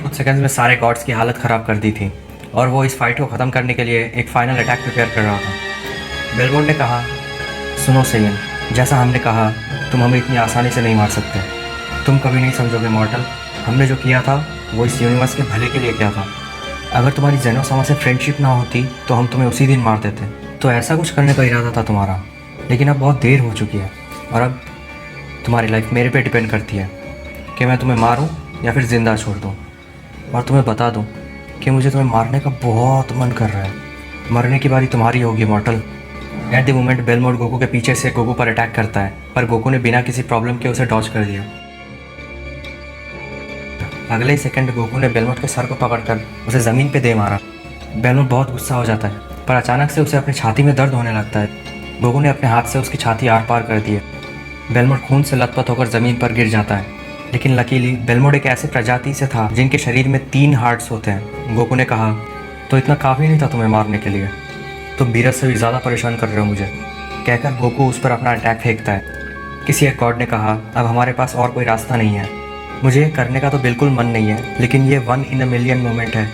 कुछ सेकंड्स में सारे गॉड्स की हालत ख़राब कर दी थी और वो इस फाइट को ख़त्म करने के लिए एक फाइनल अटैक प्रिपेयर कर रहा था। बेलमोंड ने कहा, सुनो सेयन, जैसा हमने कहा तुम हमें इतनी आसानी से नहीं मार सकते। तुम कभी नहीं समझोगे मॉर्टल, हमने जो किया था वो इस यूनिवर्स के भले के लिए किया था। अगर तुम्हारी जेनोसामा से फ्रेंडशिप ना होती तो हम तुम्हें उसी दिन मार देते। तो ऐसा कुछ करने का इरादा था तुम्हारा, लेकिन अब बहुत देर हो चुकी है और अब तुम्हारी लाइफ मेरे पे डिपेंड करती है कि मैं तुम्हें मारूं या फिर ज़िंदा छोड़ दूं। और तुम्हें बता दूं कि मुझे तुम्हें मारने का बहुत मन कर रहा है। मरने की बारी तुम्हारी होगी mortal. At the moment Belmod Goku के पीछे से गोकू पर अटैक करता है, पर गोकू ने बिना किसी प्रॉब्लम के उसे डॉज कर दिया। अगले ही सेकंड गोकू ने बेलमोंड के सर को पकड़कर उसे ज़मीन पे दे मारा। बेलमोंड बहुत गुस्सा हो जाता है, पर अचानक से उसे अपनी छाती में दर्द होने लगता है। गोकू ने अपने हाथ से उसकी छाती आर पार कर दी है। बेलमोंड खून से लथपथ होकर ज़मीन पर गिर जाता है, लेकिन लकीली बेलमोंड एक ऐसे प्रजाति से था जिनके शरीर में 3 हार्ट्स होते हैं। गोकू ने कहा, तो इतना काफ़ी नहीं था तुम्हें मारने के लिए, तुम बीरज से भी ज़्यादा परेशान कर रहे हो मुझे, कहकर गोकू उस पर अपना अटैक फेंकता है। किसी एक गॉड ने कहा, अब हमारे पास और कोई रास्ता नहीं है। मुझे ये करने का तो बिल्कुल मन नहीं है, लेकिन ये 1 इन अ मिलियन मोमेंट है,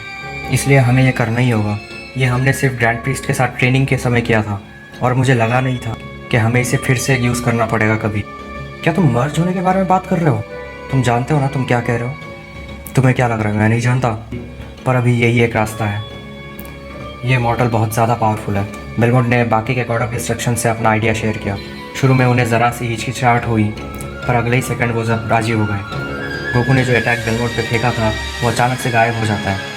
इसलिए हमें ये करना ही होगा। ये हमने सिर्फ ग्रैंड प्रीस्ट के साथ ट्रेनिंग के समय किया था और मुझे लगा नहीं था कि हमें इसे फिर से यूज़ करना पड़ेगा कभी। क्या तुम मर्ज होने के बारे में बात कर रहे हो? तुम जानते हो ना तुम क्या कह रहे हो? तुम्हें क्या लग रहा है मैं नहीं जानता? पर अभी यही एक रास्ता है। ये मॉडल बहुत ज़्यादा पावरफुल है। बेलमोंड ने बाकी के गॉड ऑफ डिस्ट्रक्शन से अपना आइडिया शेयर किया। शुरू में उन्हें ज़रा सी हिचकिचाहट हुई, पर अगले ही सेकंड वो जब राजी हो गए। गोकू ने जो अटैक बेलमोंड पे फेंका था वो अचानक से गायब हो जाता है।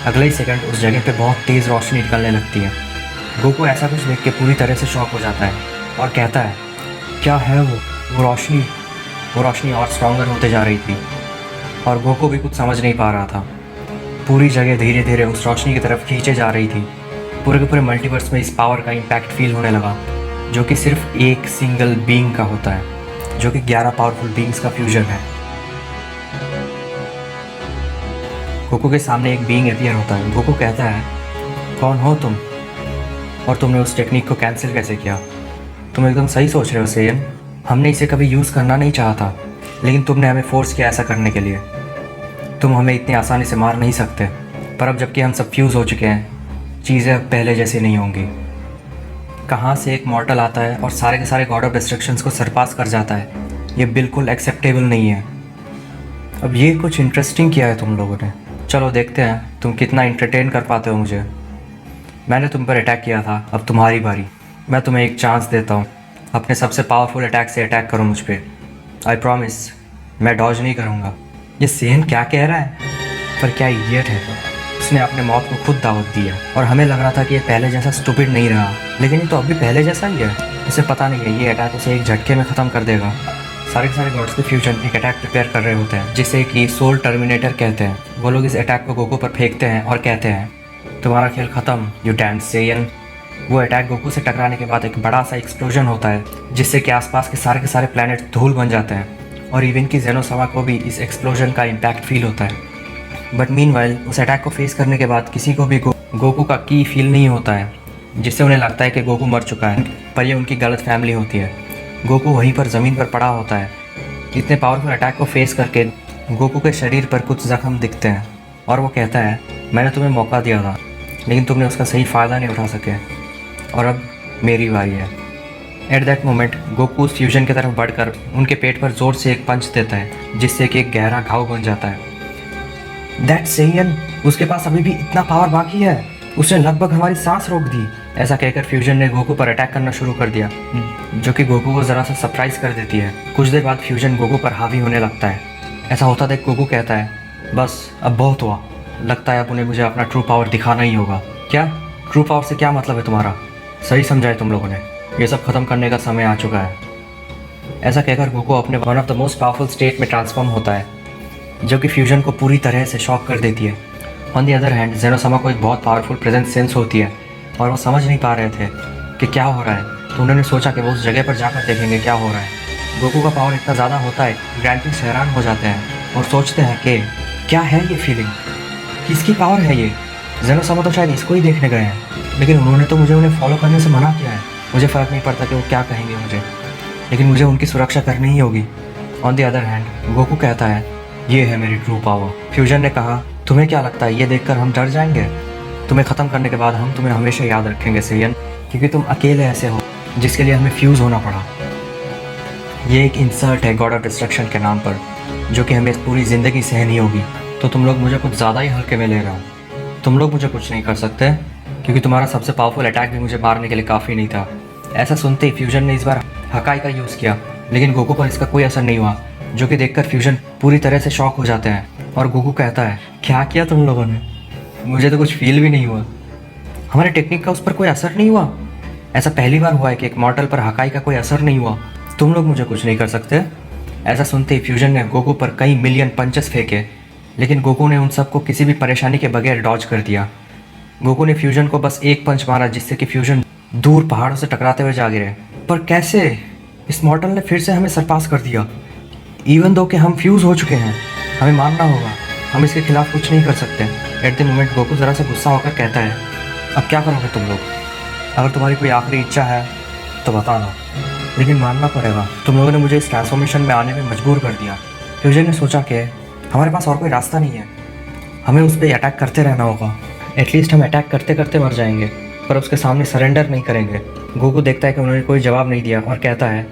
अगले ही सेकंड उस जगह पे बहुत तेज़ रोशनी निकलने लगती है। गोकू ऐसा कुछ देख के पूरी तरह से शॉक हो जाता है और कहता है, क्या है वो रोशनी? वो रोशनी और स्ट्रॉन्गर होते जा रही थी और गोकू भी कुछ समझ नहीं पा रहा था। पूरी जगह धीरे धीरे उस रोशनी की तरफ खींचे जा रही थी। पूरे के पूरे मल्टीवर्स में इस पावर का इम्पैक्ट फील होने लगा, जो कि सिर्फ एक सिंगल बीइंग का होता है, जो कि 11 पावरफुल बीइंग्स का फ्यूजन है। गोकू के सामने एक बीइंग अपीयर होता है। गोकू कहता है, कौन हो तुम और तुमने उस टेक्निक को कैंसिल कैसे किया? तुम एकदम सही सोच रहे हो सेयन, हमने इसे कभी यूज़ करना नहीं चाहा था, लेकिन तुमने हमें फोर्स किया ऐसा करने के लिए। तुम हमें इतनी आसानी से मार नहीं सकते, पर अब जबकि हम सब फ्यूज़ हो चुके हैं, चीज़ें अब पहले जैसी नहीं होंगी। कहाँ से एक मॉर्टल आता है और सारे के सारे गॉड ऑफ डिस्ट्रक्शंस को सरपास कर जाता है, ये बिल्कुल एक्सेप्टेबल नहीं है। अब ये कुछ इंटरेस्टिंग किया है तुम लोगों ने। चलो देखते हैं तुम कितना इंटरटेन कर पाते हो मुझे। मैंने तुम पर अटैक किया था, अब तुम्हारी बारी। मैं तुम्हें एक चांस देता हूँ, अपने सबसे पावरफुल अटैक से अटैक करो मुझ पर। आई प्रॉमिस मैं डॉज नहीं करूँगा। ये सेन क्या कह रहा है? पर क्या इडियट है, उसने अपने मौत को खुद दावत दी है। और हमें लग रहा था कि ये पहले जैसा स्टूपिड नहीं रहा, लेकिन ये तो अभी पहले जैसा ही है। उसे पता नहीं है ये अटैक उसे एक झटके में ख़त्म कर देगा। सारे के सारे गॉड्स के फ्यूजन एक अटैक प्रिपेयर कर रहे होते हैं, जिसे कि सोल टर्मिनेटर कहते हैं। वो लोग इस अटैक को गोकू पर फेंकते हैं और कहते हैं, तुम्हारा खेल ख़त्म यू डैम्ड सेयन। वो अटैक गोकू से टकराने के बाद एक बड़ा सा एक्सप्लोजन होता है, जिससे कि आसपास के सारे प्लैनेट धूल बन जाते हैं और इवन की जेनोसामा को भी इस एक्सप्लोजन का इम्पैक्ट फील होता है। बट मीनवाइल उस अटैक को फेस करने के बाद किसी को भी गोकू का की फील नहीं होता है, जिससे उन्हें लगता है कि गोकू मर चुका है। पर यह उनकी गलत फैमिली होती है। गोकू वहीं पर ज़मीन पर पड़ा होता है। इतने पावरफुल अटैक को फेस करके गोकू के शरीर पर कुछ ज़ख्म दिखते हैं और वो कहता है, मैंने तुम्हें मौका दिया था, लेकिन तुमने उसका सही फ़ायदा नहीं उठा सके और अब मेरी बारी है। एट दैट मोमेंट गोकू उस फ्यूजन की तरफ बढ़कर उनके पेट पर ज़ोर से एक पंच देता है, जिससे कि एक गहरा घाव बन जाता है। दैट सेयन, उसके पास अभी भी इतना पावर बाकी है, उसने लगभग हमारी सांस रोक दी। ऐसा कहकर फ्यूजन ने गोकू पर अटैक करना शुरू कर दिया, जो कि गोकू को ज़रा सा सरप्राइज़ कर देती है। कुछ देर बाद फ्यूजन गोकू पर हावी होने लगता है। ऐसा होता देख गोकू कहता है, बस अब बहुत हुआ, लगता है अब उन्हें मुझे अपना ट्रू पावर दिखाना ही होगा। क्या ट्रू पावर से क्या मतलब है तुम्हारा? सही समझा है तुम लोगों ने, ये सब खत्म करने का समय आ चुका है। ऐसा कहकर गोकू अपने one of the most powerful state में ट्रांसफॉर्म होता है, जो कि फ्यूजन को पूरी तरह से शॉक कर देती है। ऑन दी अदर हैंड जेनोसामा को एक बहुत पावरफुल प्रेजेंस सेंस होती है और वो समझ नहीं पा रहे थे कि क्या हो रहा है, तो उन्होंने सोचा कि वो उस जगह पर जाकर देखेंगे क्या हो रहा है। गोकू का पावर इतना ज़्यादा होता है, ग्रैंड प्रिंस हैरान हो जाते हैं और सोचते हैं कि क्या है ये फीलिंग, किसकी पावर है ये। जेनोसामा तो शायद इसको ही देखने गए हैं, लेकिन उन्होंने तो मुझे उन्हें फॉलो करने से मना किया है। मुझे फ़र्क नहीं पड़ता कि वो क्या कहेंगे मुझे, लेकिन मुझे उनकी सुरक्षा करनी ही होगी। On the other hand Goku कहता है, ये है मेरी ट्रू पावर। फ्यूजन ने कहा, तुम्हें क्या लगता है ये देखकर हम डर जाएंगे? तुम्हें ख़त्म करने के बाद हम तुम्हें हमेशा याद रखेंगे सेयन, क्योंकि तुम अकेले ऐसे हो जिसके लिए हमें फ्यूज़ होना पड़ा। ये एक इंसल्ट है गॉड ऑफ डिस्ट्रक्शन के नाम पर, जो कि हमें पूरी ज़िंदगी सहनी होगी। तो तुम लोग मुझे कुछ ज़्यादा ही हल्के में ले रहे हो। तुम लोग मुझे कुछ नहीं कर सकते, क्योंकि तुम्हारा सबसे पावरफुल अटैक भी मुझे मारने के लिए काफ़ी नहीं था। ऐसा सुनते ही फ्यूजन ने इस बार हकाई का यूज़ किया, लेकिन गोकू पर इसका कोई असर नहीं हुआ, जो कि देखकर फ्यूजन पूरी तरह से शॉक हो जाते हैं। और गोकू कहता है, क्या किया तुम लोगों ने? मुझे तो कुछ फील भी नहीं हुआ। हमारे टेक्निक का उस पर कोई असर नहीं हुआ। ऐसा पहली बार हुआ है कि एक मॉडल पर हकाई का कोई असर नहीं हुआ। तुम लोग मुझे कुछ नहीं कर सकते। ऐसा सुनते ही फ्यूजन ने गोकू पर कई मिलियन पंचेस फेंके, लेकिन गोकू ने उन सबको किसी भी परेशानी के बगैर डॉज कर दिया। गोकू ने फ्यूजन को बस एक पंच मारा, जिससे कि फ्यूजन दूर पहाड़ों से टकराते हुए जा गिरे। पर कैसे? इस मॉडल ने फिर से हमें सरपास कर दिया। इवन दो कि हम फ्यूज़ हो चुके हैं, हमें मानना होगा। हम इसके खिलाफ कुछ नहीं कर सकते। एट द मोमेंट गोकू ज़रा सा गुस्सा होकर कहता है, अब क्या करोगे तुम लोग? अगर तुम्हारी कोई आखिरी इच्छा है तो बता दो, लेकिन मानना पड़ेगा। तुम लोगों ने मुझे इस ट्रांसफॉर्मेशन में आने में मजबूर कर दिया। फ्यूजन ने सोचा कि हमारे पास और कोई रास्ता नहीं है, हमें उस पर अटैक करते रहना होगा। एटलीस्ट हम अटैक करते करते मर जाएंगे, पर उसके सामने सरेंडर नहीं करेंगे। गोकू देखता है कि उन्होंने कोई जवाब नहीं दिया और कहता है,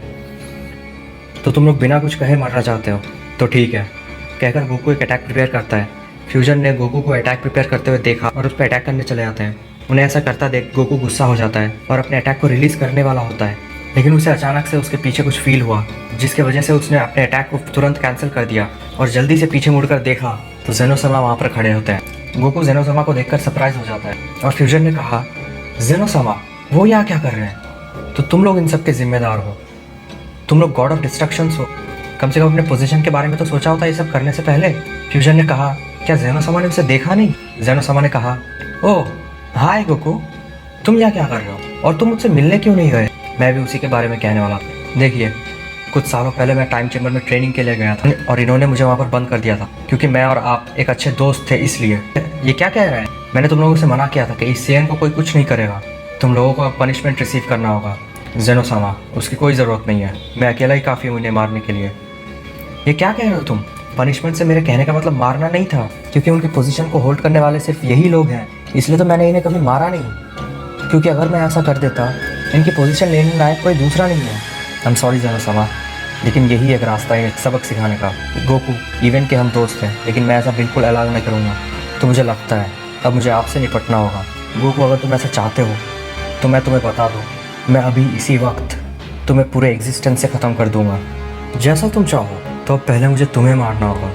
तो तुम लोग बिना कुछ कहे मरना चाहते हो? तो ठीक है, कहकर गोकू एक अटैक प्रिपेयर करता है। फ्यूजन ने गोकू को अटैक प्रिपेयर करते हुए देखा और उस पर अटैक करने चले जाते हैं। उन्हें ऐसा करता देख गोकू गुस्सा हो जाता है और अपने अटैक को रिलीज़ करने वाला होता है, लेकिन उसे अचानक से उसके पीछे कुछ फील हुआ, जिसके वजह से उसने अपने अटैक को तुरंत कैंसिल कर दिया और जल्दी से पीछे मुड़कर देखा तो जेनोसमा वहाँ पर खड़े होते हैं। गोकू जेनोसमा को देखकर सरप्राइज हो जाता है और फ्यूजन ने कहा, जेनोसमा वो यहाँ क्या कर रहे हैं? तो तुम लोग इन सब के जिम्मेदार हो, तुम लोग गॉड ऑफ डिस्ट्रक्शंस हो। कम से कम अपने पोजीशन के बारे में तो सोचा होता ये सब करने से पहले। फ्यूजन ने कहा, क्या जेनोसमा ने उसे देखा नहीं? जेनोसमा ने कहा, ओह हाय गोकू, तुम यहाँ क्या कर रहे हो और तुम मुझसे मिलने क्यों नहीं गए? मैं भी उसी के बारे में कहने वाला था। देखिए, कुछ सालों पहले मैं टाइम चेम्बर में ट्रेनिंग के लिए गया था और इन्होंने मुझे वहाँ पर बंद कर दिया था, क्योंकि मैं और आप एक अच्छे दोस्त थे इसलिए। ये क्या कह रहे हैं? मैंने तुम लोगों से मना किया था कि इस सेन को कोई कुछ नहीं करेगा, तुम लोगों को अब पनिशमेंट रिसीव करना होगा। जेनोसमा, उसकी कोई ज़रूरत नहीं है, मैं अकेला ही काफ़ी हूँ इन्हें मारने के लिए। ये क्या कह रहे हो तुम? पनिशमेंट से मेरे कहने का मतलब मारना नहीं था, क्योंकि उनकी पोजीशन को होल्ड करने वाले सिर्फ यही लोग हैं, इसलिए तो मैंने इन्हें कभी मारा नहीं। क्योंकि अगर मैं ऐसा कर देता, इनकी पोजीशन लेने लायक कोई दूसरा नहीं है। आई एम सॉरी जेनोसमा, लेकिन यही एक रास्ता है एक सबक सिखाने का। गोकू, इवन के हम दोस्त हैं, लेकिन मैं ऐसा बिल्कुल अलाउ नहीं करूँगा। तो मुझे लगता है अब मुझे आपसे निपटना होगा। गोकू, अगर तुम ऐसा चाहते हो तो मैं तुम्हें बता दूँ, मैं अभी इसी वक्त तुम्हें पूरे एग्जिस्टेंस से ख़त्म कर दूँगा। जैसा तुम चाहो, तो अब पहले मुझे तुम्हें मारना होगा।